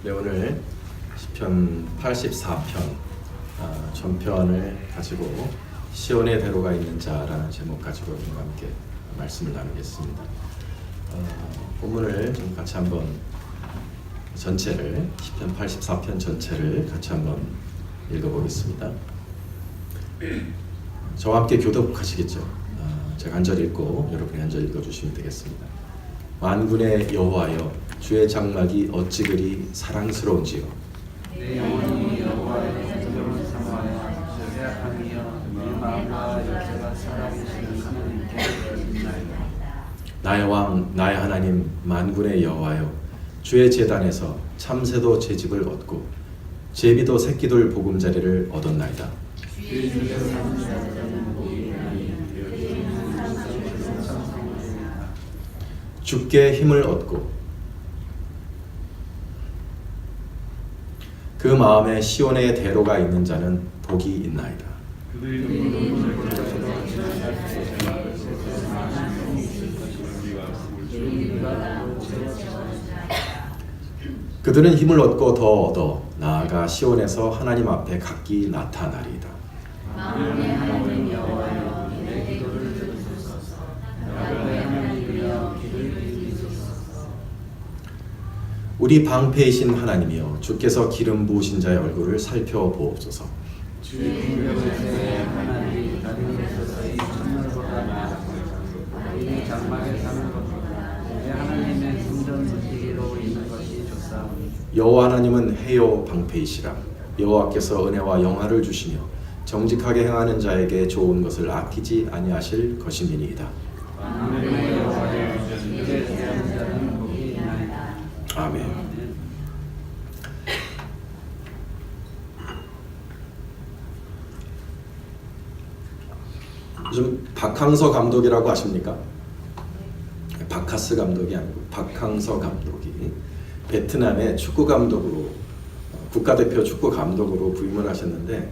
네, 오늘 시편 84편 전편을 가지고 시온의 대로가 있는 자라는 제목 가지고 여러분과 함께 말씀을 나누겠습니다. 본문을 좀 같이 한번 전체를 시편 84편 전체를 같이 한번 읽어보겠습니다. 저와 함께 교독하시겠죠? 제가 한 절 읽고 여러분이 한 절 읽어주시면 되겠습니다. 만군의 여호와여, 주의 장막이 어찌 그리 사랑스러운지요. 내 영혼이 여호와의 성경을 삼아야 죄악하며 내 마음과 역사가 살아계시는 하나님께 있나이다. 나의 왕, 나의 하나님, 만군의 여호와여, 주의 제단에서 참새도 제집을 얻고 제비도 새끼들 보금자리를 얻었나이다. 주께 힘을 얻고 그 마음에 시온의 대로가 있는 자는 복이 있나이다. 그들은 힘을 얻고 더 얻어 나아가 시온에서 하나님 앞에 각기 나타나리이다. 우리 방패이신 하나님이여, 주께서 기름 부으신 자의 얼굴을 살펴보옵소서. 여호와 하나님은 해요 방패이시라. 여호와께서 은혜와 영화를 주시며 정직하게 행하는 자에게 좋은 것을 아끼지 아니하실 것임이니이다. 아멘. 요즘 박항서 감독이라고 아십니까? 바카스 감독이 아니고 박항서 감독이 베트남의 축구 감독으로, 국가대표 축구 감독으로 부임을 하셨는데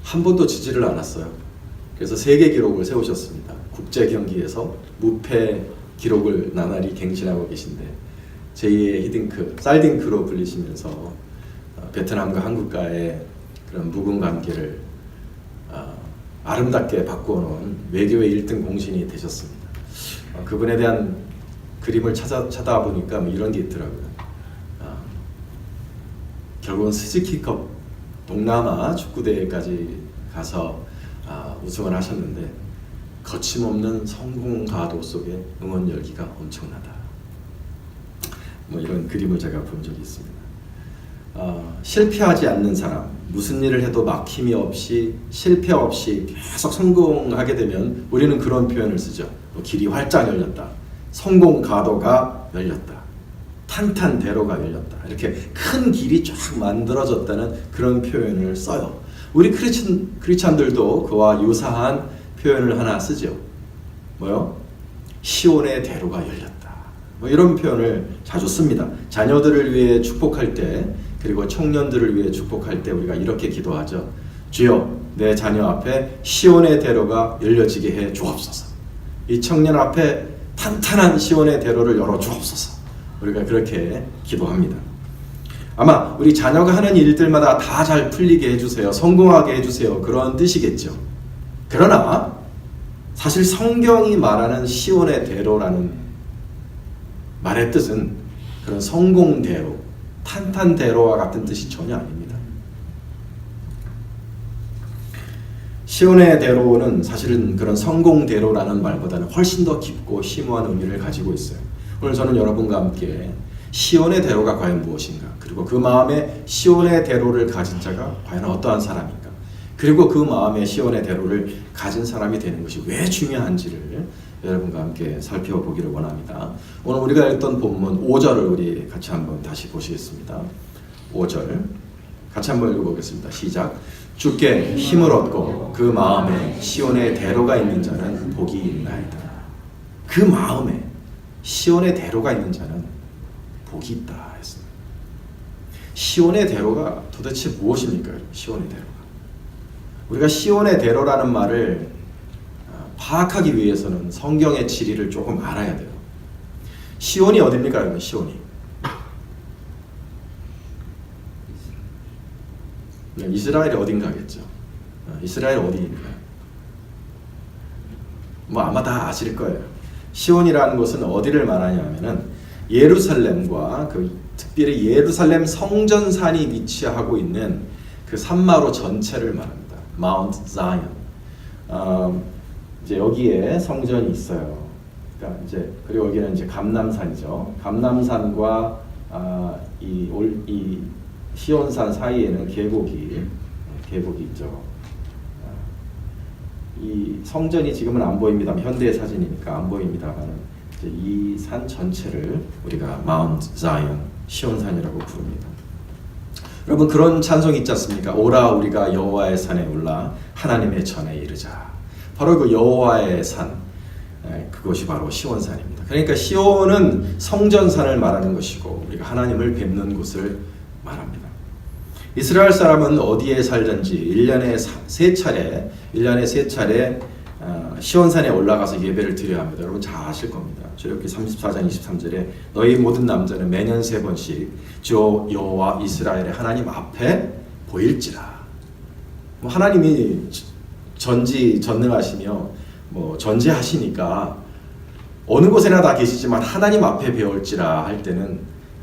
한 번도 지지를 않았어요. 그래서 세계 기록을 세우셨습니다. 국제 경기에서 무패 기록을 나날이 갱신하고 계신데 제2의 히딩크, 쌀딩크로 불리시면서 베트남과 한국과의 그런 묵은 관계를 아름답게 바꾸어놓은 외교의 1등 공신이 되셨습니다. 그분에 대한 그림을 찾아보니까 뭐 이런 게 있더라고요. 결국은 스즈키컵 동남아 축구대회까지 가서 우승을 하셨는데 거침없는 성공 가도 속에 응원 열기가 엄청나다. 뭐 이런 그림을 제가 본 적이 있습니다. 실패하지 않는 사람, 무슨 일을 해도 막힘이 없이 실패 없이 계속 성공하게 되면 우리는 그런 표현을 쓰죠. 길이 활짝 열렸다, 성공 가도가 열렸다, 탄탄대로가 열렸다, 이렇게 큰 길이 쫙 만들어졌다는 그런 표현을 써요. 우리 크리스찬들도 그와 유사한 표현을 하나 쓰죠. 뭐요? 시온의 대로가 열렸다. 뭐 이런 표현을 자주 씁니다. 자녀들을 위해 축복할 때, 그리고 청년들을 위해 축복할 때 우리가 이렇게 기도하죠. 주여, 내 자녀 앞에 시온의 대로가 열려지게 해 주옵소서. 이 청년 앞에 탄탄한 시온의 대로를 열어 주옵소서. 우리가 그렇게 기도합니다. 아마 우리 자녀가 하는 일들마다 다 잘 풀리게 해주세요, 성공하게 해주세요, 그런 뜻이겠죠. 그러나 사실 성경이 말하는 시온의 대로라는 말의 뜻은 그런 성공대로, 탄탄대로와 같은 뜻이 전혀 아닙니다. 시온의 대로는 사실은 그런 성공대로라는 말보다는 훨씬 더 깊고 심오한 의미를 가지고 있어요. 오늘 저는 여러분과 함께 시온의 대로가 과연 무엇인가, 그리고 그 마음에 시온의 대로를 가진 자가 과연 어떠한 사람인가, 그리고 그 마음에 시온의 대로를 가진 사람이 되는 것이 왜 중요한지를 여러분과 함께 살펴보기를 원합니다. 오늘 우리가 읽던 본문 5절을 우리 같이 한번 다시 보시겠습니다. 5절 같이 한번 읽어보겠습니다. 시작. 주께 힘을 얻고 그 마음에 시온의 대로가 있는 자는 복이 있나이다. 그 마음에 시온의 대로가 있는 자는 복이 있다 했습니다. 시온의 대로가 도대체 무엇입니까? 시온의 대로가, 우리가 시온의 대로라는 말을 파악하기 위해서는 성경의 지리를 조금 알아야 돼요. 시온이 어딥니까? 여러분, 시온이 이스라엘이 어딘가겠죠. 이스라엘 어디인가요? 뭐 아마 다 아실 거예요. 시온이라는 곳은 어디를 말하냐면은 예루살렘과 특별히 예루살렘 성전산이 위치하고 있는 그 산마루 전체를 말합니다. 마운트 자이언. 이제 여기에 성전이 있어요. 그러니까 이제 그리고 여기는 이제 감람산이죠. 감람산과 이 시온산 사이에는 계곡이 있죠. 이 성전이 지금은 안 보입니다만 현대 사진이니까 안 보입니다만 이 산 전체를 우리가 마운트 자이언 시온산이라고 부릅니다. 여러분 그런 찬송이 있지 않습니까? 오라 우리가 여호와의 산에 올라 하나님의 전에 이르자. 바로 그 여호와의 산, 그것이 바로 시온산입니다. 그러니까 시온은 성전산을 말하는 것이고 우리가 하나님을 뵙는 곳을 말합니다. 이스라엘 사람은 어디에 살든지 1년에 세 차례 시온산에 올라가서 예배를 드려야 합니다. 여러분 잘 아실 겁니다. 출애굽기 34장 23절에 너희 모든 남자는 매년 3번씩 주 여호와 이스라엘의 하나님 앞에 보일지라. 하나님이 전지전능하시며 전지하시니까 어느 곳에나 다 계시지만 하나님 앞에 배울지라 할 때는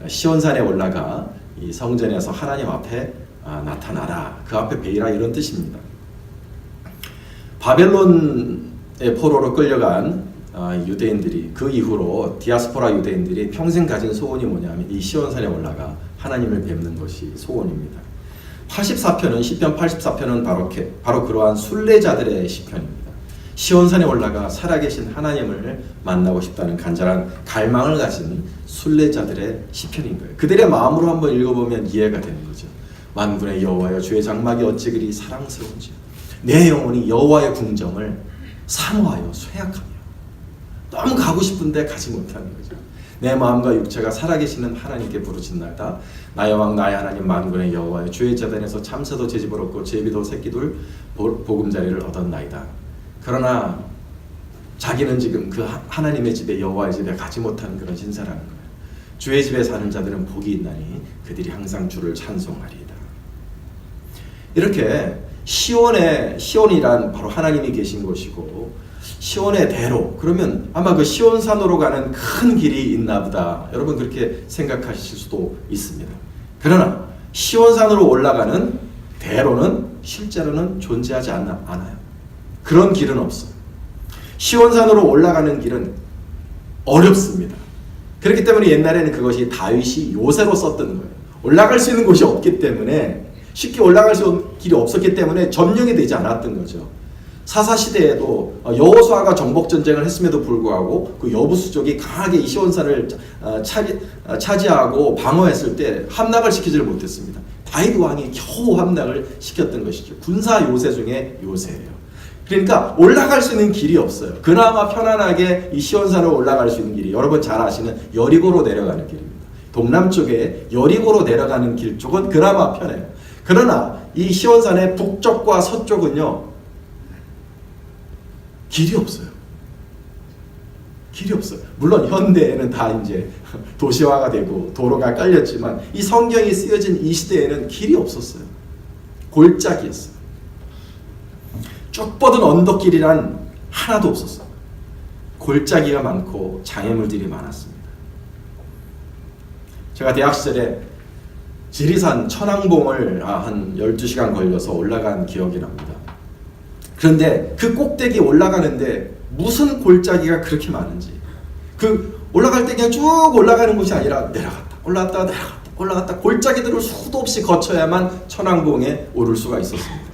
시온산에 올라가 이 성전에서 하나님 앞에 나타나라, 그 앞에 베이라, 이런 뜻입니다. 바벨론의 포로로 끌려간 유대인들이 그 이후로 디아스포라 유대인들이 평생 가진 소원이 뭐냐면 이 시온산에 올라가 하나님을 뵙는 것이 소원입니다. 84편은 시편 84편은 바로 그러한 순례자들의 시편입니다. 시온산에 올라가 살아계신 하나님을 만나고 싶다는 간절한 갈망을 가진 순례자들의 시편인 거예요. 그들의 마음으로 한번 읽어보면 이해가 되는 거죠. 만군의 여호와여, 주의 장막이 어찌 그리 사랑스러운지, 내 영혼이 여호와의 궁정을 사모하여 쇠약하며, 너무 가고 싶은데 가지 못하는 거죠. 내 마음과 육체가 살아계시는 하나님께 부르짖나이다. 나의 왕 나의 하나님 만군의 여호와여, 주의 재단에서 참새도 제집을 얻고 제비도 새끼들 보금자리를 얻었나이다. 그러나 자기는 지금 그 하나님의 집에, 여호와의 집에 가지 못하는 그런 신사라는 거예요. 주의 집에 사는 자들은 복이 있나니 그들이 항상 주를 찬송하리이다. 이렇게 시온이란 바로 하나님이 계신 곳이고, 시온의 대로, 그러면 아마 그 시온산으로 가는 큰 길이 있나 보다, 여러분 그렇게 생각하실 수도 있습니다. 그러나 시온산으로 올라가는 대로는 실제로는 존재하지 않아요. 그런 길은 없어요. 시온산으로 올라가는 길은 어렵습니다. 그렇기 때문에 옛날에는 그것이 다윗이 요새로 썼던 거예요. 올라갈 수 있는 곳이 없기 때문에, 쉽게 올라갈 수 있는 길이 없었기 때문에 점령이 되지 않았던 거죠. 사사시대에도 여호수아가 정복전쟁을 했음에도 불구하고 그 여부수족이 강하게 이 시온산을 차지하고 방어했을 때 함락을 시키지를 못했습니다. 다윗 왕이 겨우 함락을 시켰던 것이죠. 군사 요새 중에 요새예요. 그러니까 올라갈 수 있는 길이 없어요. 그나마 편안하게 이 시온산으로 올라갈 수 있는 길이, 여러분 잘 아시는 여리고로 내려가는 길입니다. 동남쪽에 여리고로 내려가는 길 쪽은 그나마 편해요. 그러나 이 시온산의 북쪽과 서쪽은요, 길이 없어요. 길이 없어요. 물론 현대에는 다 이제 도시화가 되고 도로가 깔렸지만 이 성경이 쓰여진 이 시대에는 길이 없었어요. 골짜기였어요. 쭉 뻗은 언덕길이란 하나도 없었어요. 골짜기가 많고 장애물들이 많았습니다. 제가 대학 시절에 지리산 천왕봉을 한 12시간 걸려서 올라간 기억이 납니다. 그런데 그 꼭대기 올라가는데 무슨 골짜기가 그렇게 많은지, 그 올라갈 때 그냥 쭉 올라가는 것이 아니라 내려갔다 올라갔다 내려갔다 올라갔다 골짜기들을 수도 없이 거쳐야만 천왕봉에 오를 수가 있었습니다.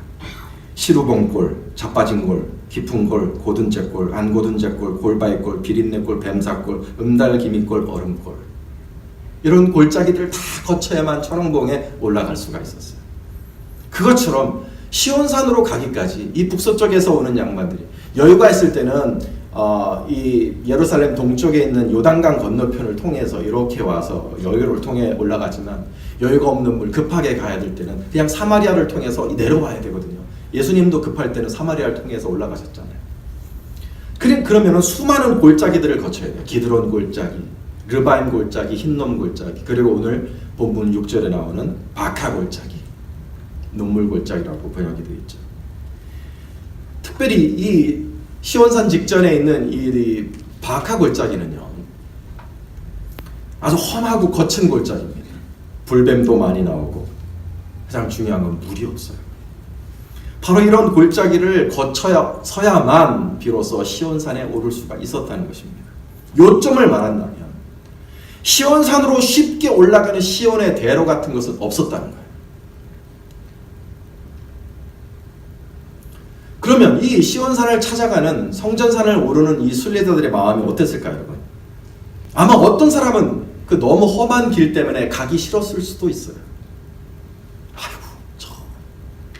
시루봉골, 자빠진골, 깊은골, 고든제골, 안고든제골, 골바위골, 비린내골, 뱀사골, 음달기미골, 얼음골, 이런 골짜기들을 다 거쳐야만 천왕봉에 올라갈 수가 있었어요. 그것처럼 시온산으로 가기까지 이 북서쪽에서 오는 양반들이 여유가 있을 때는 이 예루살렘 동쪽에 있는 요단강 건너편을 통해서 이렇게 와서 여유를 통해 올라가지만, 여유가 없는 물, 급하게 가야 될 때는 그냥 사마리아를 통해서 내려와야 되거든요. 예수님도 급할 때는 사마리아를 통해서 올라가셨잖아요. 그러면은 수많은 골짜기들을 거쳐야 돼요. 기드론 골짜기, 르바임 골짜기, 흰놈 골짜기, 그리고 오늘 본문 6절에 나오는 바카 골짜기. 눈물 골짜기라고 번역이 되어 있죠. 특별히 이 시온산 직전에 있는 이 바카 골짜기는요, 아주 험하고 거친 골짜기입니다. 불뱀도 많이 나오고 가장 중요한 건 물이 없어요. 바로 이런 골짜기를 거쳐서야만 비로소 시온산에 오를 수가 있었다는 것입니다. 요점을 말한다면 시온산으로 쉽게 올라가는 시온의 대로 같은 것은 없었다는 거예요. 그러면 이 시온산을 찾아가는 성전산을 오르는 이 순례자들의 마음이 어땠을까요, 여러분? 아마 어떤 사람은 그 너무 험한 길 때문에 가기 싫었을 수도 있어요. 아이고, 저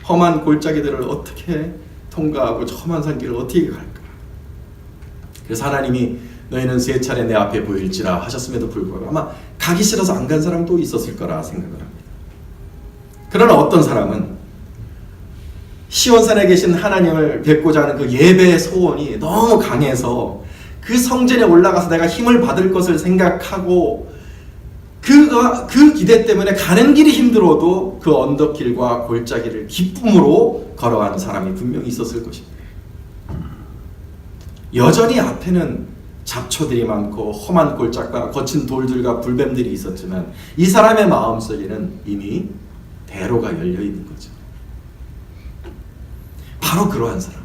험한 골짜기들을 어떻게 통과하고 저 험한 산길을 어떻게 갈까? 그래서 하나님이 너희는 3차례 내 앞에 보일지라 하셨음에도 불구하고 아마 가기 싫어서 안 간 사람도 있었을 거라 생각을 합니다. 그러나 어떤 사람은 시온산에 계신 하나님을 뵙고자 하는 그 예배의 소원이 너무 강해서 그 성전에 올라가서 내가 힘을 받을 것을 생각하고 그 기대 때문에 가는 길이 힘들어도 그 언덕길과 골짜기를 기쁨으로 걸어가는 사람이 분명히 있었을 것입니다. 여전히 앞에는 잡초들이 많고 험한 골짜기와 거친 돌들과 불뱀들이 있었지만 이 사람의 마음속에는 이미 대로가 열려 있는 거죠. 바로 그러한 사람,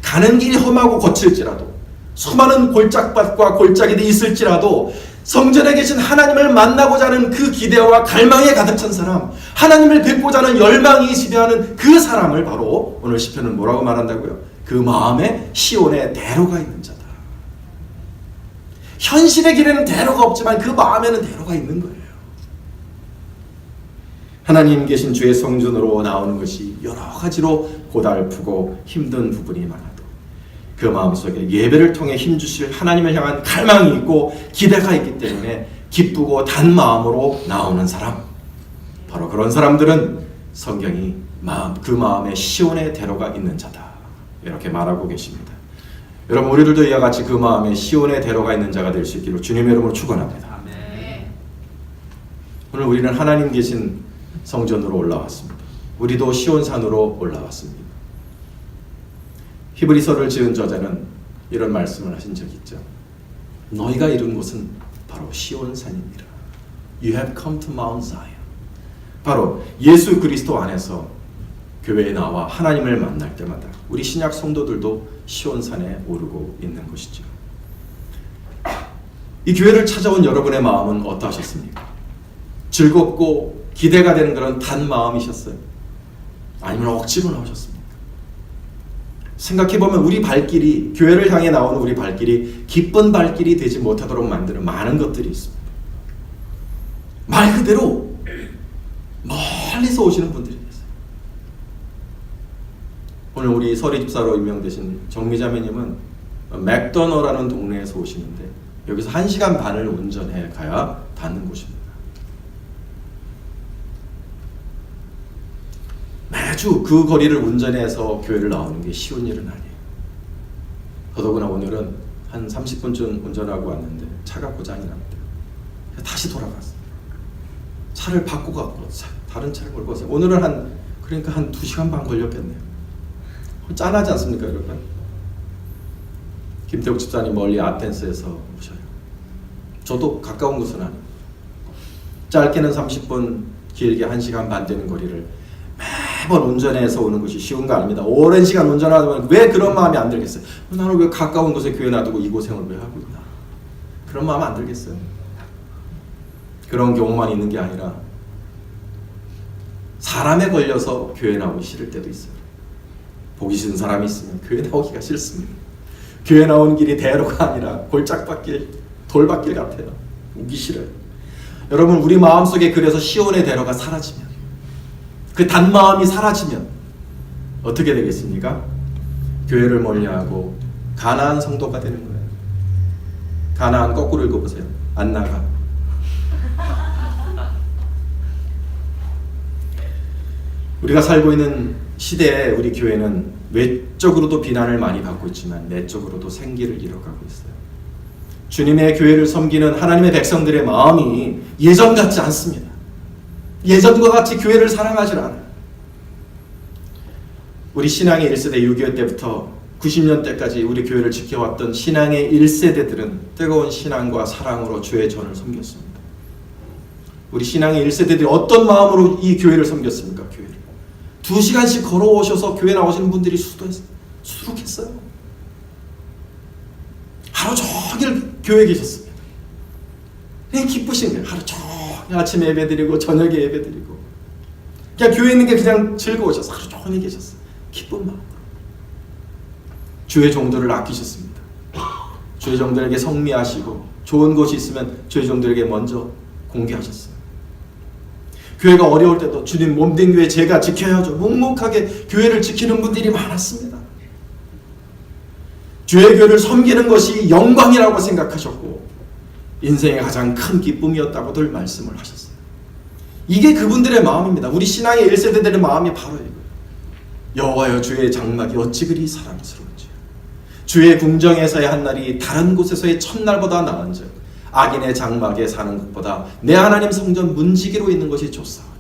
가는 길이 험하고 거칠지라도 수많은 골짜기밭과 골짜기들이 있을지라도 성전에 계신 하나님을 만나고자 하는 그 기대와 갈망에 가득 찬 사람, 하나님을 뵙고자 하는 열망이 지배하는 그 사람을 바로 오늘 시편은 뭐라고 말한다고요? 그 마음에 시온에 대로가 있는 자다. 현실의 길에는 대로가 없지만 그 마음에는 대로가 있는 거예요. 하나님 계신 주의 성전으로 나오는 것이 여러 가지로 고달프고 힘든 부분이 많아도 그 마음속에 예배를 통해 힘주실 하나님을 향한 갈망이 있고 기대가 있기 때문에 기쁘고 단 마음으로 나오는 사람, 바로 그런 사람들은 성경이 그 마음에 시온의 대로가 있는 자다 이렇게 말하고 계십니다. 여러분, 우리들도 이와 같이 그 마음에 시온의 대로가 있는 자가 될 수 있기를 주님의 이름으로 축원합니다. 오늘 우리는 하나님 계신 성전으로 올라왔습니다. 우리도 시온산으로 올라왔습니다. 히브리서를 지은 저자는 이런 말씀을 하신 적이 있죠. 너희가 이룬 곳은 바로 시온산이니라. You have come to Mount Zion. 바로 예수 그리스도 안에서 교회에 나와 하나님을 만날 때마다 우리 신약 성도들도 시온산에 오르고 있는 것이죠. 이 교회를 찾아온 여러분의 마음은 어떠하셨습니까? 즐겁고 기대가 되는 그런 단 마음이셨어요? 아니면 억지로 나오셨습니까? 생각해보면 우리 발길이, 교회를 향해 나오는 우리 발길이 기쁜 발길이 되지 못하도록 만드는 많은 것들이 있습니다. 말 그대로 멀리서 오시는 분들이 계세요. 오늘 우리 서리 집사로 임명되신 정미자매님은 맥도너라는 동네에서 오시는데 여기서 1시간 반을 운전해 가야 닿는 곳입니다. 매주 그 거리를 운전해서 교회를 나오는 게 쉬운 일은 아니에요. 더더구나 오늘은 한 30분쯤 운전하고 왔는데 차가 고장이 납니다. 다시 돌아갔어요. 차를 바꾸고 왔고 다른 차를 몰고 왔어요. 오늘은 그러니까 한 2시간 반 걸렸겠네요. 짠하지 않습니까, 여러분? 김태욱 집사님 멀리 아텐스에서 오셔요. 저도 가까운 곳은 아니에요. 짧게는 30분, 길게 1시간 반 되는 거리를 매번 운전해서 오는 것이 쉬운 거 아닙니다. 오랜 시간 운전하다 보면 왜 그런 마음이 안 들겠어요? 나는 왜 가까운 곳에 교회 놔두고 이 고생을 왜 하고 있나? 그런 마음 안 들겠어요? 그런 경우만 있는 게 아니라 사람에 걸려서 교회 나오기 싫을 때도 있어요. 보기 싫은 사람이 있으면 교회 나오기가 싫습니다. 교회 나오는 길이 대로가 아니라 골짜기길, 돌밭길 같아요. 오기 싫어요. 여러분, 우리 마음속에 그래서 시온의 대로가 사라지면, 그 단마음이 사라지면 어떻게 되겠습니까? 교회를 멀리하고 가나안 성도가 되는 거예요. 가나안 거꾸로 읽어보세요. 안 나가. 우리가 살고 있는 시대에 우리 교회는 외적으로도 비난을 많이 받고 있지만 내적으로도 생기를 잃어가고 있어요. 주님의 교회를 섬기는 하나님의 백성들의 마음이 예전 같지 않습니다. 예전과 같이 교회를 사랑하지 않아요. 우리 신앙의 1세대 6.25 때부터 90년대까지 우리 교회를 지켜왔던 신앙의 1세대들은 뜨거운 신앙과 사랑으로 주의 전을 섬겼습니다. 우리 신앙의 1세대들이 어떤 마음으로 이 교회를 섬겼습니까? 교회를 2시간씩 걸어오셔서 교회 나오시는 분들이 수두룩했어요. 하루 종일 교회에 계셨습니다. 그냥 기쁘신 거예요. 하루 종일 아침에 예배드리고 저녁에 예배드리고 그냥 교회에 있는 게 그냥 즐거우셔서 하루 종일 계셨어요. 기쁜 마음으로 주의 종들을 아끼셨습니다. 주의 종들에게 성미하시고 좋은 곳이 있으면 주의 종들에게 먼저 공개하셨어요. 교회가 어려울 때도 주님 몸된 교회 제가 지켜야죠. 묵묵하게 교회를 지키는 분들이 많았습니다. 주의 교회를 섬기는 것이 영광이라고 생각하셨고 인생의 가장 큰 기쁨이었다고들 말씀을 하셨어요. 이게 그분들의 마음입니다. 우리 신앙의 1세대들의 마음이 바로 이거예요. 여호와여 주의 장막이 어찌 그리 사랑스러운지 주의 궁정에서의 한 날이 다른 곳에서의 첫날보다 나은즉 악인의 장막에 사는 것보다 내 하나님 성전 문지기로 있는 것이 좋사오니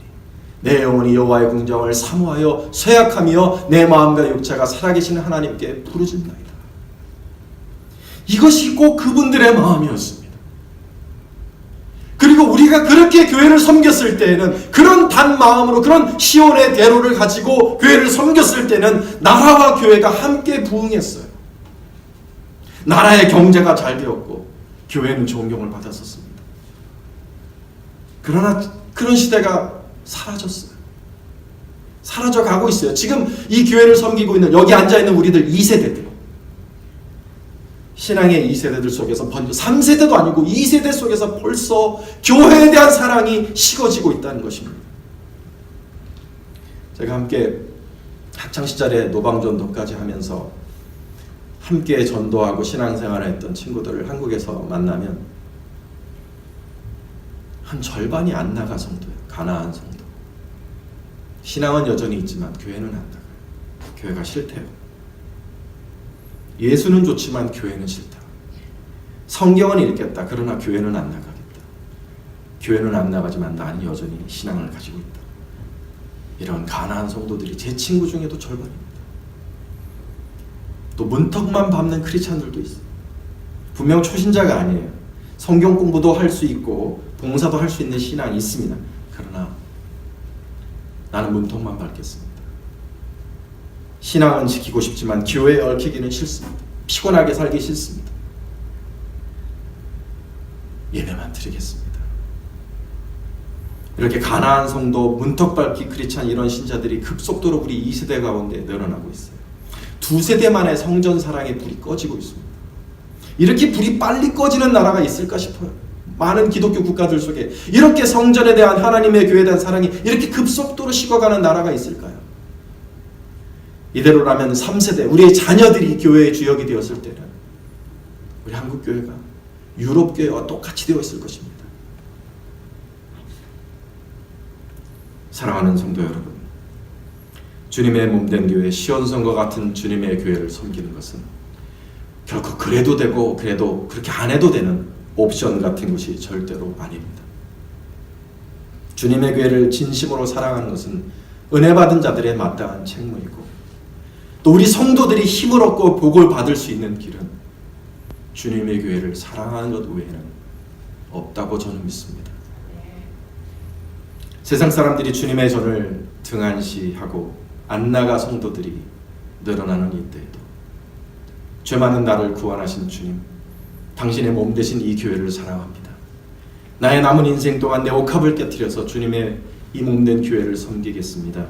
내 영혼이 여호와의 궁정을 사모하여 쇠약하며 내 마음과 육체가 살아계신 하나님께 부르짖나이다. 이것이 꼭 그분들의 마음이었습니다. 그리고 우리가 그렇게 교회를 섬겼을 때에는 그런 단 마음으로 그런 시온의 대로를 가지고 교회를 섬겼을 때는 나라와 교회가 함께 부흥했어요. 나라의 경제가 잘 되었고 교회는 존경을 받았었습니다. 그러나 그런 시대가 사라졌어요. 사라져 가고 있어요. 지금 이 교회를 섬기고 있는 여기 앉아있는 우리들 2세대들 신앙의 2세대들 속에서 3세대도 아니고 2세대 속에서 벌써 교회에 대한 사랑이 식어지고 있다는 것입니다. 제가 함께 학창시절에 노방전도까지 하면서 함께 전도하고 신앙생활을 했던 친구들을 한국에서 만나면 한 절반이 안 나가 성도예요. 가나안 성도. 신앙은 여전히 있지만 교회는 안 나가요. 교회가 싫대요. 예수는 좋지만 교회는 싫다. 성경은 읽겠다. 그러나 교회는 안 나가겠다. 교회는 안 나가지만 나는 여전히 신앙을 가지고 있다. 이런 가나안 성도들이 제 친구 중에도 절반입니다. 또 문턱만 밟는 크리스찬들도 있어요. 분명 초신자가 아니에요. 성경 공부도 할 수 있고 봉사도 할 수 있는 신앙이 있습니다. 그러나 나는 문턱만 밟겠습니다. 신앙은 지키고 싶지만 교회에 얽히기는 싫습니다. 피곤하게 살기 싫습니다. 예배만 드리겠습니다. 이렇게 가나안 성도, 문턱 밟기 크리스찬 이런 신자들이 급속도로 우리 2세대 가운데 늘어나고 있어요. 2세대 만에 성전 사랑의 불이 꺼지고 있습니다. 이렇게 불이 빨리 꺼지는 나라가 있을까 싶어요. 많은 기독교 국가들 속에 이렇게 성전에 대한 하나님의 교회에 대한 사랑이 이렇게 급속도로 식어가는 나라가 있을까요? 이대로라면 3세대 우리의 자녀들이 교회의 주역이 되었을 때는 우리 한국 교회가 유럽 교회와 똑같이 되어 있을 것입니다. 사랑하는 성도 여러분, 주님의 몸된 교회 시온성과 같은 주님의 교회를 섬기는 것은 결코 그래도 되고 그래도 그렇게 안 해도 되는 옵션 같은 것이 절대로 아닙니다. 주님의 교회를 진심으로 사랑하는 것은 은혜 받은 자들의 마땅한 책무이고 또 우리 성도들이 힘을 얻고 복을 받을 수 있는 길은 주님의 교회를 사랑하는 것 외에는 없다고 저는 믿습니다. 세상 사람들이 주님의 전을 등한시하고 안 나가 성도들이 늘어나는 이때에도 죄 많은 나를 구원하신 주님, 당신의 몸 되신 이 교회를 사랑합니다. 나의 남은 인생 동안 내 옥합을 깨트려서 주님의 이 몸된 교회를 섬기겠습니다.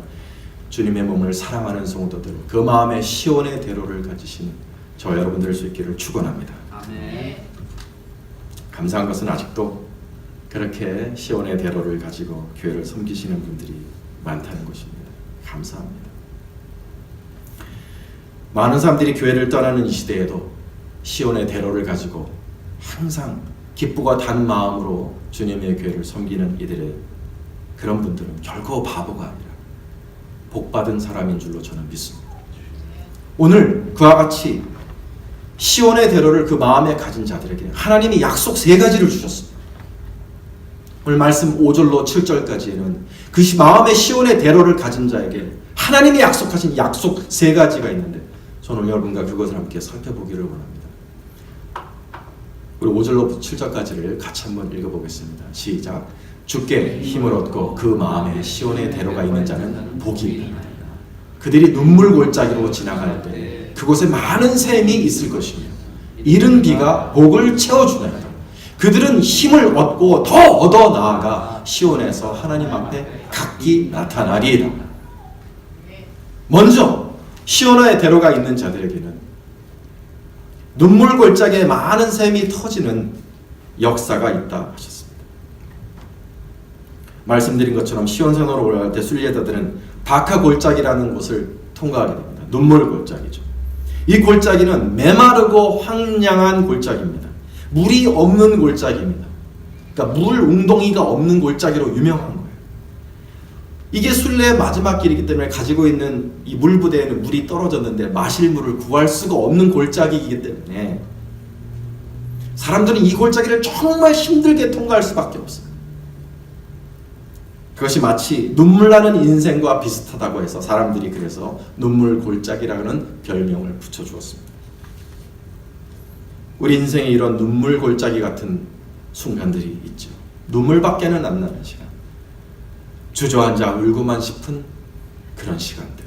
주님의 몸을 사랑하는 성도들, 그 마음의 시온의 대로를 가지신 저 여러분들 수 있기를 축원합니다. 아멘. 감사한 것은 아직도 그렇게 시온의 대로를 가지고 교회를 섬기시는 분들이 많다는 것입니다. 감사합니다. 많은 사람들이 교회를 떠나는 이 시대에도 시온의 대로를 가지고 항상 기쁘고 단 마음으로 주님의 교회를 섬기는 이들의 그런 분들은 결코 바보가 아니라 복받은 사람인 줄로 저는 믿습니다. 오늘 그와 같이 시온의 대로를 그 마음에 가진 자들에게 하나님이 약속 3가지를 주셨습니다. 오늘 말씀 5절로 7절까지는 그 마음의 시온의 대로를 가진 자에게 하나님이 약속하신 약속 세 가지가 있는데 저는 여러분과 그것을 함께 살펴보기를 원합니다. 우리 5절로부터 7절까지를 같이 한번 읽어보겠습니다. 시작. 주께 힘을 얻고 그 마음에 시온의 대로가 있는 자는 복이 있다. 그들이 눈물 골짜기로 지나갈 때 그곳에 많은 샘이 있을 것이며 이른 비가 복을 채워주나이다. 그들은 힘을 얻고 더 얻어 나아가 시온에서 하나님 앞에 각기 나타나리이다. 먼저 시온의 대로가 있는 자들에게는 눈물 골짜기에 많은 샘이 터지는 역사가 있다 하셨습니다. 말씀드린 것처럼 시온산으로 올라갈 때 순례자들은 바카 골짜기라는 곳을 통과하게 됩니다. 눈물 골짜기죠. 이 골짜기는 메마르고 황량한 골짜기입니다. 물이 없는 골짜기입니다. 그러니까 물 웅덩이가 없는 골짜기로 유명한 거예요. 이게 순례의 마지막 길이기 때문에 가지고 있는 이 물부대에는 물이 떨어졌는데 마실 물을 구할 수가 없는 골짜기이기 때문에 사람들은 이 골짜기를 정말 힘들게 통과할 수밖에 없어요. 그것이 마치 눈물 나는 인생과 비슷하다고 해서 사람들이 그래서 눈물 골짜기라는 별명을 붙여주었습니다. 우리 인생에 이런 눈물 골짜기 같은 순간들이 있죠. 눈물밖에는 안 나는 시간, 주저앉아 울고만 싶은 그런 시간들,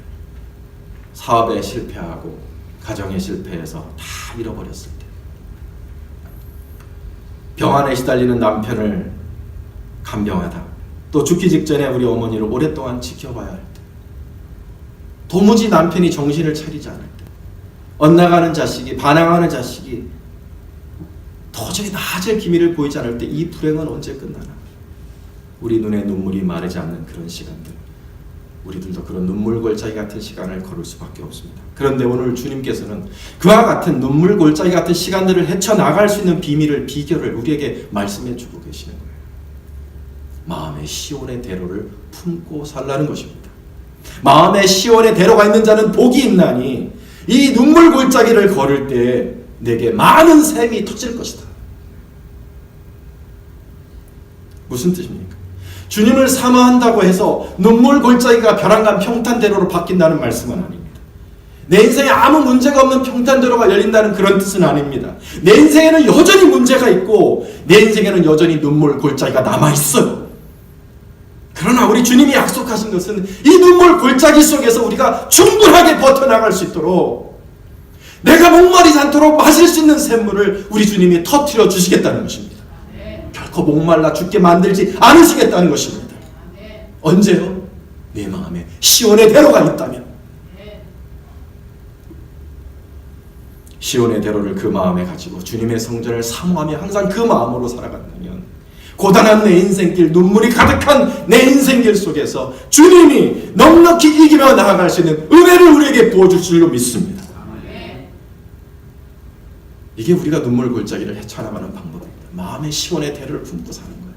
사업에 실패하고 가정에 실패해서 다 잃어버렸을 때, 병환에 시달리는 남편을 간병하다 또 죽기 직전에 우리 어머니를 오랫동안 지켜봐야 할 때, 도무지 남편이 정신을 차리지 않을 때, 엇나가는 자식이, 반항하는 자식이 도저히 나아질 기미를 보이지 않을 때 이 불행은 언제 끝나나? 우리 눈에 눈물이 마르지 않는 그런 시간들, 우리들도 그런 눈물 골짜기 같은 시간을 걸을 수밖에 없습니다. 그런데 오늘 주님께서는 그와 같은 눈물 골짜기 같은 시간들을 헤쳐나갈 수 있는 비결을 우리에게 말씀해 주고 계시는 거예요. 마음의 시온의 대로를 품고 살라는 것입니다. 마음의 시온의 대로가 있는 자는 복이 있나니 이 눈물 골짜기를 걸을 때 내게 많은 샘이 터질 것이다. 무슨 뜻입니까? 주님을 사모한다고 해서 눈물 골짜기가 벼랑간 평탄대로로 바뀐다는 말씀은 아닙니다. 내 인생에 아무 문제가 없는 평탄대로가 열린다는 그런 뜻은 아닙니다. 내 인생에는 여전히 문제가 있고 내 인생에는 여전히 눈물 골짜기가 남아있어요. 그러나 우리 주님이 약속하신 것은 이 눈물 골짜기 속에서 우리가 충분하게 버텨나갈 수 있도록, 내가 목마르지 않도록 마실 수 있는 샘물을 우리 주님이 터뜨려 주시겠다는 것입니다. 결코 목말라 죽게 만들지 않으시겠다는 것입니다. 언제요? 내 마음에 시온의 대로가 있다면. 시온의 대로를 그 마음에 가지고 주님의 성전을 사모하며 항상 그 마음으로 살아간다면 고단한 내 인생길, 눈물이 가득한 내 인생길 속에서 주님이 넉넉히 이기며 나아갈 수 있는 은혜를 우리에게 부어줄 줄로 믿습니다. 이게 우리가 눈물 골짜기를 헤쳐나가는 방법입니다. 마음의 시온의 대로를 품고 사는 거예요.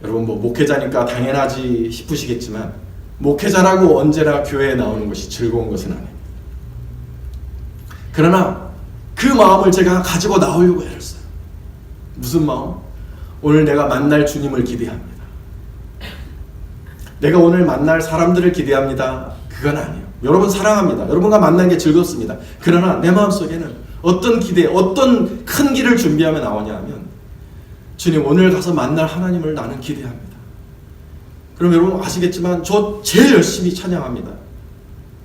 여러분, 목회자니까 당연하지 싶으시겠지만 목회자라고 언제나 교회에 나오는 것이 즐거운 것은 아닙니다. 그러나 그 마음을 제가 가지고 나오려고 애를 써요. 무슨 마음? 오늘 내가 만날 주님을 기대합니다. 내가 오늘 만날 사람들을 기대합니다. 그건 아니에요. 여러분 사랑합니다. 여러분과 만나는 게 즐겁습니다. 그러나 내 마음속에는 어떤 기대, 어떤 큰 길을 준비하며 나오냐 하면, 주님 오늘 가서 만날 하나님을 나는 기대합니다. 그럼 여러분 아시겠지만 저 제일 열심히 찬양합니다.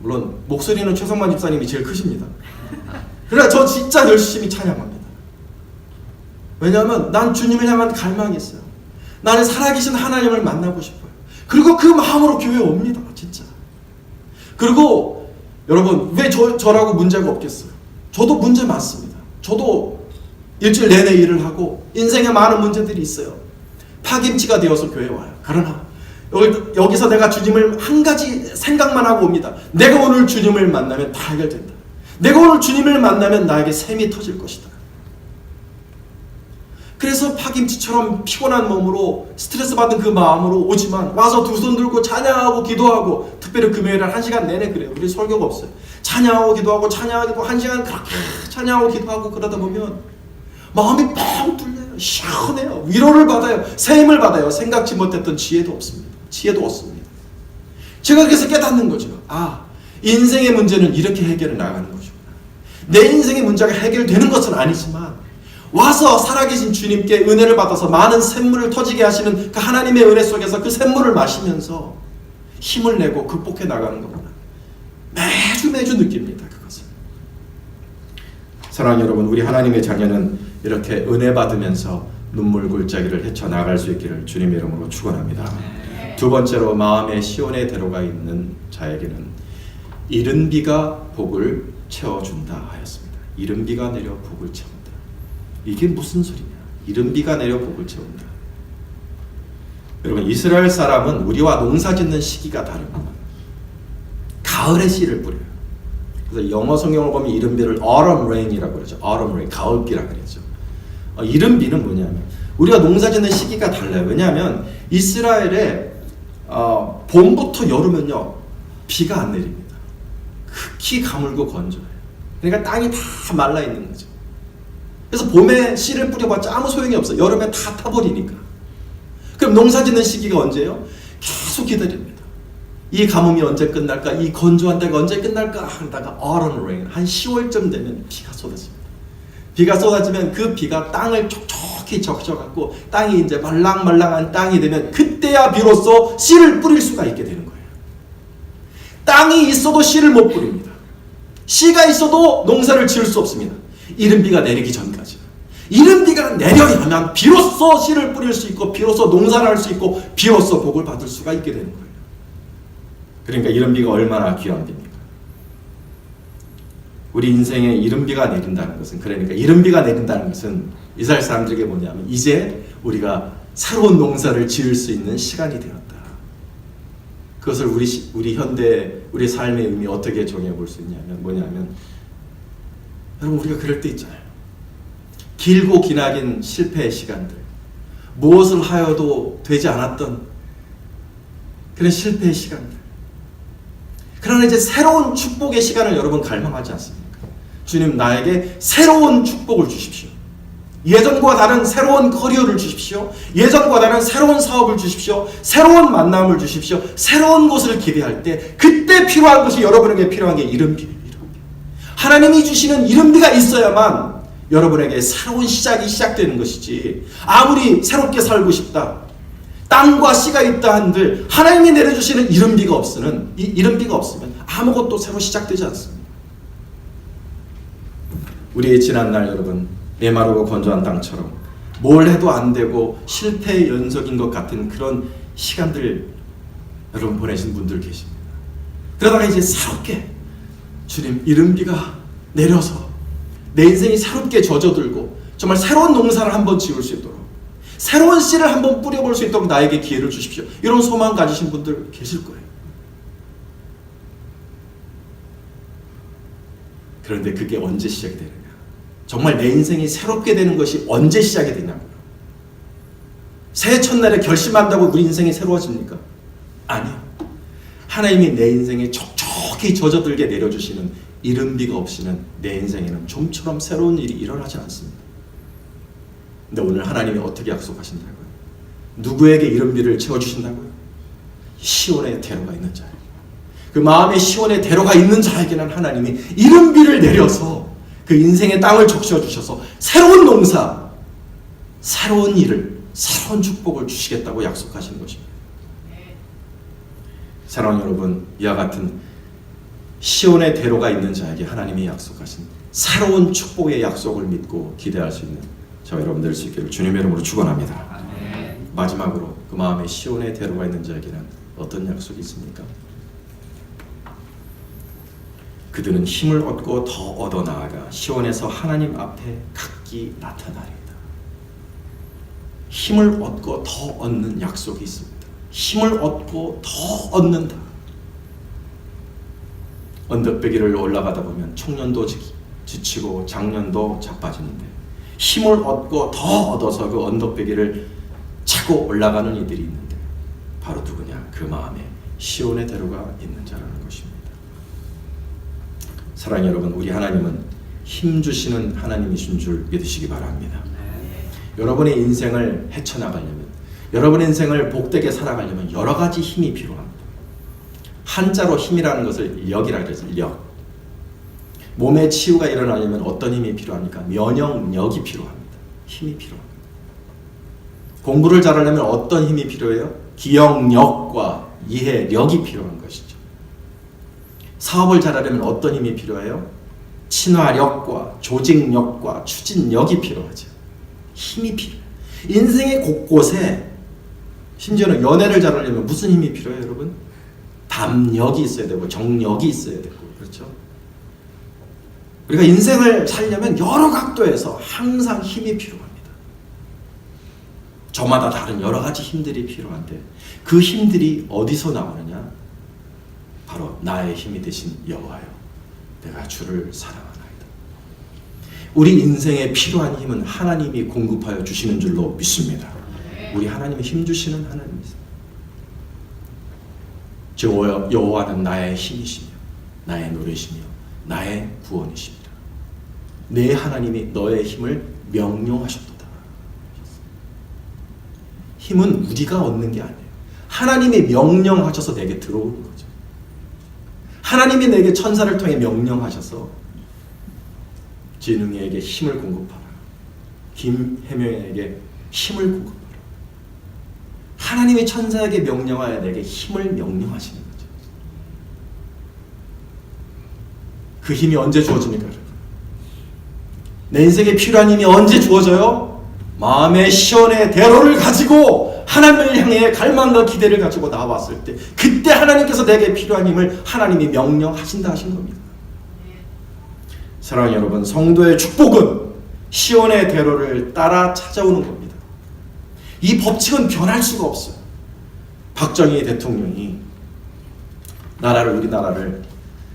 물론 목소리는 최성만 집사님이 제일 크십니다. 그러나 저 진짜 열심히 찬양합니다. 왜냐하면 난 주님을 향한 갈망이 있어요. 나는 살아계신 하나님을 만나고 싶어요. 그리고 그 마음으로 교회에 옵니다. 진짜. 그리고 여러분, 왜 저라고 문제가 없겠어요? 저도 문제 많습니다. 저도 일주일 내내 일을 하고 인생에 많은 문제들이 있어요. 파김치가 되어서 교회에 와요. 그러나 여기서 내가 주님을 한 가지 생각만 하고 옵니다. 내가 오늘 주님을 만나면 다 해결된다. 내가 오늘 주님을 만나면 나에게 샘이 터질 것이다. 그래서 파김치처럼 피곤한 몸으로 스트레스 받은 그 마음으로 오지만 와서 두 손 들고 찬양하고 기도하고, 특별히 금요일에 1시간 내내 그래요. 우리 설교가 없어요. 찬양하고 기도하고 찬양하고 1시간 그렇게 찬양하고 기도하고 그러다 보면 마음이 뻥 뚫려요. 시원해요. 위로를 받아요. 샘을 받아요. 생각지 못했던 지혜도 없습니다. 지혜도 얻습니다. 제가 그래서 깨닫는 거죠. 인생의 문제는 이렇게 해결해 나가는 거죠. 내 인생의 문제가 해결되는 것은 아니지만 와서 살아계신 주님께 은혜를 받아서 많은 샘물을 터지게 하시는 그 하나님의 은혜 속에서 그 샘물을 마시면서 힘을 내고 극복해 나가는 겁니다. 매주 느낍니다. 그것을. 사랑하는 여러분, 우리 하나님의 자녀는 이렇게 은혜 받으면서 눈물 골짜기를 헤쳐나갈 수 있기를 주님의 이름으로 축원합니다. 두 번째로 마음의 시온의 대로가 있는 자에게는 이른 비가 복을 채워준다 하였습니다. 이른 비가 내려 복을 채운다. 이게 무슨 소리냐? 이른 비가 내려 복을 채운다. 여러분, 이스라엘 사람은 우리와 농사 짓는 시기가 다릅니다. 가을에 씨를 뿌려요. 그래서 영어 성경을 보면 이른 비를 autumn rain이라고 그러죠. autumn rain, 가을비라고 그러죠. 이른 비는 뭐냐면 우리가 농사 짓는 시기가 달라요. 왜냐하면 이스라엘에 봄부터 여름은요 비가 안 내립니다. 극히 가물고 건조해요. 그러니까 땅이 다 말라 있는 거죠. 그래서 봄에 씨를 뿌려봤자 아무 소용이 없어요. 여름에 다 타버리니까. 그럼 농사 짓는 시기가 언제예요? 계속 기다립니다. 이 가뭄이 언제 끝날까? 이 건조한 때가 언제 끝날까? 하다가 autumn rain, 한 10월쯤 되면 비가 쏟아집니다. 비가 쏟아지면 그 비가 땅을 촉촉히 적셔갖고 땅이 이제 말랑말랑한 땅이 되면 그때야 비로소 씨를 뿌릴 수가 있게 되는 거예요. 땅이 있어도 씨를 못 뿌립니다. 씨가 있어도 농사를 지을 수 없습니다. 이른 비가 내리기 전까지. 이른 비가 내려야만 비로소 씨를 뿌릴 수 있고 비로소 농사를 할 수 있고 비로소 복을 받을 수가 있게 되는 거예요. 그러니까 이른 비가 얼마나 귀한 비입니까? 우리 인생에 이른 비가 내린다는 것은, 그러니까 이른 비가 내린다는 것은 이스라엘 사람들에게 뭐냐면 이제 우리가 새로운 농사를 지을 수 있는 시간이 되었다. 그것을 우리 현대 우리 삶의 의미 어떻게 정해 볼 수 있냐면 뭐냐면, 여러분, 우리가 그럴 때 있잖아요. 길고 기나긴 실패의 시간들, 무엇을 하여도 되지 않았던 그런 실패의 시간들. 그러나 이제 새로운 축복의 시간을 여러분 갈망하지 않습니까? 주님, 나에게 새로운 축복을 주십시오. 예전과 다른 새로운 커리어를 주십시오. 예전과 다른 새로운 사업을 주십시오. 새로운 만남을 주십시오. 새로운 것을 기대할 때 그때 필요한 것이, 여러분에게 필요한 게 이른 비예요. 하나님이 주시는 이른 비가 있어야만 여러분에게 새로운 시작이 시작되는 것이지, 아무리 새롭게 살고 싶다, 땅과 씨가 있다 한들 하나님이 내려주시는 이른 비가 없으면 아무것도 새로 시작되지 않습니다. 우리의 지난날 여러분, 메마르고 건조한 땅처럼 뭘 해도 안 되고 실패의 연속인 것 같은 그런 시간들 여러분 보내신 분들 계십니다. 그러다가 이제 새롭게 주님, 이른 비가 내려서 내 인생이 새롭게 젖어들고 정말 새로운 농사를 한번 지을 수 있도록, 새로운 씨를 한번 뿌려볼 수 있도록 나에게 기회를 주십시오. 이런 소망 가지신 분들 계실 거예요. 그런데 그게 언제 시작이 되느냐? 정말 내 인생이 새롭게 되는 것이 언제 시작이 되냐고요. 새해 첫날에 결심한다고 우리 인생이 새로워집니까? 아니요. 하나님이 내 인생에 촉촉히 젖어들게 내려주시는 이른 비가 없이는 내 인생에는 좀처럼 새로운 일이 일어나지 않습니다. 근데 오늘 하나님이 어떻게 약속하신다고요? 누구에게 이른 비를 채워주신다고요? 시온의 대로가 있는 자예요. 그 마음의 시온의 대로가 있는 자에게는 하나님이 이른 비를 내려서 그 인생의 땅을 적셔주셔서 새로운 농사, 새로운 일을, 새로운 축복을 주시겠다고 약속하신 것입니다. 사랑하는 여러분, 이와 같은 시온의 대로가 있는 자에게 하나님이 약속하신 새로운 축복의 약속을 믿고 기대할 수 있는 저 여러분 될 수 있기를 주님의 이름으로 축원합니다. 마지막으로 그 마음에 시온의 대로가 있는 자에게는 어떤 약속이 있습니까? 그들은 힘을 얻고 더 얻어 나아가 시온에서 하나님 앞에 각기 나타나리이다. 힘을 얻고 더 얻는 약속이 있습니다. 힘을 얻고 더 얻는다. 언덕배기를 올라가다 보면 청년도 지치고 장년도 자빠지는데, 힘을 얻고 더 얻어서 그 언덕배기를 차고 올라가는 이들이 있는데 바로 누구냐? 그 마음에 시온의 대로가 있는 자라는 것입니다. 사랑하는 여러분, 우리 하나님은 힘주시는 하나님이신 줄 믿으시기 바랍니다. 여러분의 인생을 헤쳐나가려면, 여러분의 인생을 복되게 살아가려면 여러 가지 힘이 필요합니다. 한자로 힘이라는 것을 력이라고 해서 력. 몸의 치유가 일어나려면 어떤 힘이 필요합니까? 면역력이 필요합니다. 힘이 필요합니다. 공부를 잘하려면 어떤 힘이 필요해요? 기억력과 이해력이 필요한 것이죠. 사업을 잘하려면 어떤 힘이 필요해요? 친화력과 조직력과 추진력이 필요하죠. 힘이 필요해요. 인생의 곳곳에, 심지어는 연애를 잘하려면 무슨 힘이 필요해요, 여러분? 담력이 있어야 되고 정력이 있어야 되고, 그렇죠? 우리가 인생을 살려면 여러 각도에서 항상 힘이 필요합니다. 저마다 다른 여러 가지 힘들이 필요한데 그 힘들이 어디서 나오느냐? 바로 나의 힘이 되신 여호와여, 내가 주를 사랑하나이다. 우리 인생에 필요한 힘은 하나님이 공급하여 주시는 줄로 믿습니다. 우리 하나님이 힘 주시는 하나님이세요. 여호와는 나의 힘이시며 나의 노래시며 나의 구원이십니다. 내 하나님이 너의 힘을 명령하셨도다. 힘은 우리가 얻는 게 아니에요. 하나님이 명령하셔서 내게 들어오는 거죠. 하나님이 내게 천사를 통해 명령하셔서 진흥이에게 힘을 공급하라. 김혜명에게 힘을 공급하라. 하나님이 천사에게 명령하여 내게 힘을 명령하시는 거죠. 그 힘이 언제 주어집니까, 여러분? 내 인생에 필요한 힘이 언제 주어져요? 마음의 시온의 대로를 가지고 하나님을 향해 갈망과 기대를 가지고 나왔을 때, 그때 하나님께서 내게 필요한 힘을 하나님이 명령하신다 하신 겁니다. 사랑하는 여러분, 성도의 축복은 시온의 대로를 따라 찾아오는 겁니다. 이 법칙은 변할 수가 없어요. 박정희 대통령이 우리나라를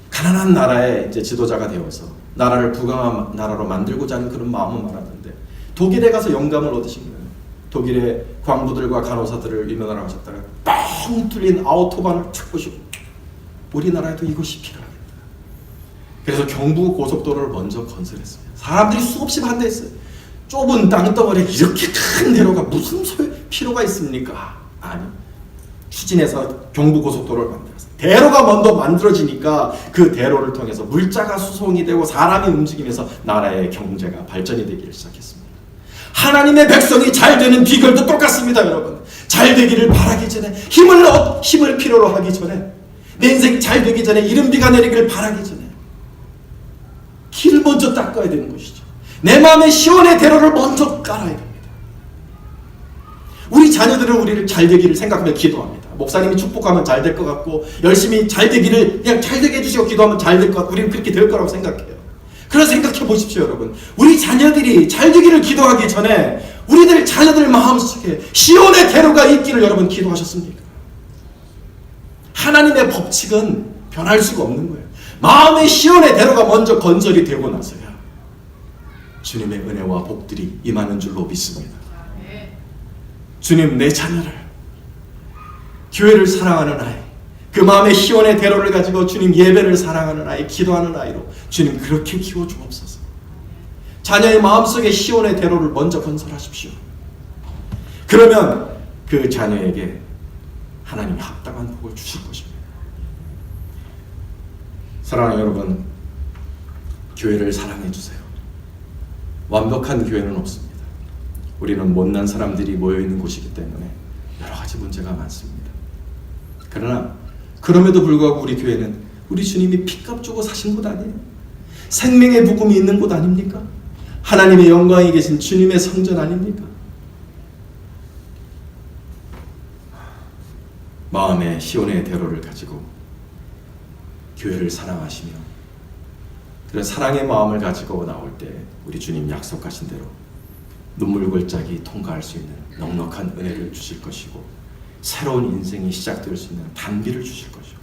가난한 나라의 이제 지도자가 되어서 나라를 부강한 나라로 만들고자 하는 그런 마음은 많았는데 독일에 가서 영감을 얻으신 거예요. 독일의 광부들과 간호사들을 위면하러 가셨다가 뻥 뚫린 아우토반을 탁 보시고 우리나라에도 이것이 필요하겠다. 그래서 경부 고속도로를 먼저 건설했습니다. 사람들이 수없이 반대했어요. 좁은 땅덩어리에 이렇게 큰 대로가 무슨 필요가 있습니까? 아니, 추진해서 경부고속도로를 만들었어요. 대로가 먼저 만들어지니까 그 대로를 통해서 물자가 수송이 되고 사람이 움직이면서 나라의 경제가 발전이 되기 시작했습니다. 하나님의 백성이 잘 되는 비결도 똑같습니다, 여러분. 잘 되기를 바라기 전에 힘을 필요로 하기 전에 내 인생이 잘 되기 전에 이른 비가 내리기를 바라기 전에 길을 먼저 닦아야 되는 것이죠. 내 마음의 시온의 대로를 먼저 깔아야 됩니다. 우리 자녀들은 우리를 잘 되기를 생각하며 기도합니다. 목사님이 축복하면 잘 될 것 같고 열심히 잘 되기를 그냥 잘 되게 해주시고 기도하면 잘 될 것 같고 우리는 그렇게 될 거라고 생각해요. 그래서 생각해 보십시오, 여러분. 우리 자녀들이 잘 되기를 기도하기 전에 우리들 자녀들 마음속에 시온의 대로가 있기를 여러분 기도하셨습니까? 하나님의 법칙은 변할 수가 없는 거예요. 마음의 시온의 대로가 먼저 건설이 되고 나서야 주님의 은혜와 복들이 임하는 줄로 믿습니다. 주님, 내 자녀를, 교회를 사랑하는 아이, 그 마음의 시온의 대로를 가지고 주님 예배를 사랑하는 아이, 기도하는 아이로 주님 그렇게 키워주옵소서. 자녀의 마음속에 시온의 대로를 먼저 건설하십시오. 그러면 그 자녀에게 하나님이 합당한 복을 주실 것입니다. 사랑하는 여러분, 교회를 사랑해 주세요. 완벽한 교회는 없습니다. 우리는 못난 사람들이 모여있는 곳이기 때문에 여러 가지 문제가 많습니다. 그러나 그럼에도 불구하고 우리 교회는 우리 주님이 피값 주고 사신 곳 아니에요? 생명의 복음이 있는 곳 아닙니까? 하나님의 영광이 계신 주님의 성전 아닙니까? 마음의 시온의 대로를 가지고 교회를 사랑하시며 그런 사랑의 마음을 가지고 나올 때 우리 주님 약속하신 대로 눈물골짜기 통과할 수 있는 넉넉한 은혜를 주실 것이고 새로운 인생이 시작될 수 있는 단비를 주실 것이고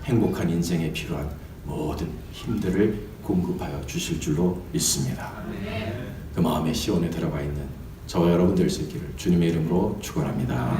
행복한 인생에 필요한 모든 힘들을 공급하여 주실 줄로 믿습니다. 그 마음의 시온에 들어가 있는 저와 여러분 될 수 있기를 주님의 이름으로 축원합니다.